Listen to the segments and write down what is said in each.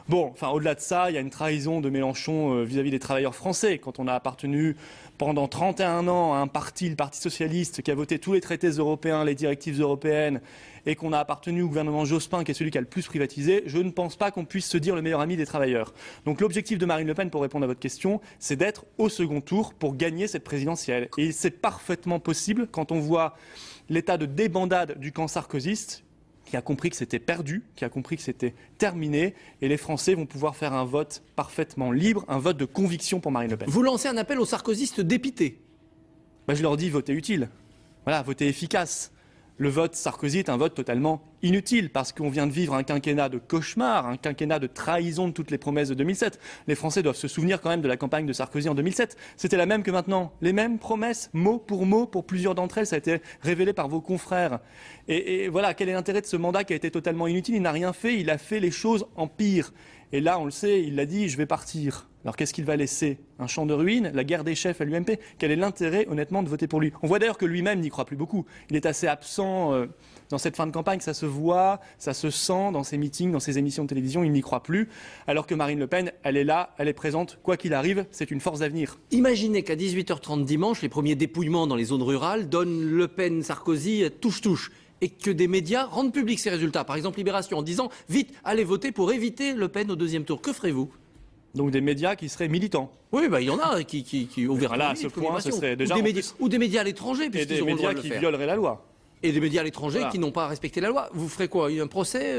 Bon, enfin, au-delà de ça, il y a une trahison de Mélenchon vis-à-vis des travailleurs français. Quand on a appartenu pendant 31 ans à un parti, le Parti socialiste, qui a voté tous les traités européens, les directives européennes, et qu'on a appartenu au gouvernement Jospin, qui est celui qui a le plus privatisé, je ne pense pas qu'on puisse se dire le meilleur ami des travailleurs. Donc l'objectif de Marine Le Pen, pour répondre à votre question, c'est d'être au second tour pour gagner cette présidentielle. Et c'est parfaitement possible quand on voit l'état de débandade du camp sarkozyste, qui a compris que c'était perdu, qui a compris que c'était terminé, et les Français vont pouvoir faire un vote parfaitement libre, un vote de conviction pour Marine Le Pen. Vous lancez un appel aux sarkozystes dépités. Je leur dis votez utile, voilà, votez efficace. Le vote Sarkozy est un vote totalement inutile parce qu'on vient de vivre un quinquennat de cauchemar, un quinquennat de trahison de toutes les promesses de 2007. Les Français doivent se souvenir quand même de la campagne de Sarkozy en 2007. C'était la même que maintenant. Les mêmes promesses, mot pour plusieurs d'entre elles. Ça a été révélé par vos confrères. Et voilà, quel est l'intérêt de ce mandat qui a été totalement inutile? Il n'a rien fait, il a fait les choses en pire. Et là, on le sait, il l'a dit, je vais partir. Alors qu'est-ce qu'il va laisser? Un champ de ruines? La guerre des chefs à l'UMP? Quel est l'intérêt, honnêtement, de voter pour lui? On voit d'ailleurs que lui-même n'y croit plus beaucoup. Il est assez absent dans cette fin de campagne, ça se voit, ça se sent dans ses meetings, dans ses émissions de télévision, il n'y croit plus. Alors que Marine Le Pen, elle est là, elle est présente, quoi qu'il arrive, c'est une force d'avenir. Imaginez qu'à 18h30 dimanche, les premiers dépouillements dans les zones rurales donnent Le Pen-Sarkozy touche-touche. Et que des médias rendent publics ces résultats, par exemple Libération, en disant « Vite, allez voter pour éviter Le Pen au deuxième tour ». Que ferez-vous? Donc des médias qui seraient militants. Oui, il y en a qui ouvertement. Voilà, à ce point, ce serait déjà... Ou des médias à l'étranger, puisqu'ils auront le droit de le faire. Et des médias qui violeraient la loi. Et des médias à l'étranger qui n'ont pas respecté la loi. Vous ferez quoi? Un procès?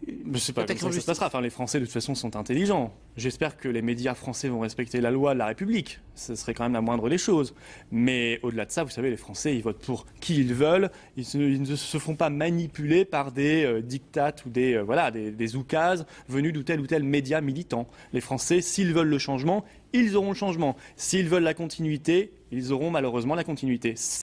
Je ne sais pas comment ça se passera. Enfin, les Français, de toute façon, sont intelligents. J'espère que les médias français vont respecter la loi de la République. Ce serait quand même la moindre des choses. Mais au-delà de ça, vous savez, les Français, ils votent pour qui ils veulent. Ils ne se font pas manipuler par des dictates ou des oukases venus de tel ou tel média militant. Les Français, s'ils veulent le changement, ils auront le changement. S'ils veulent la continuité, ils auront malheureusement la continuité.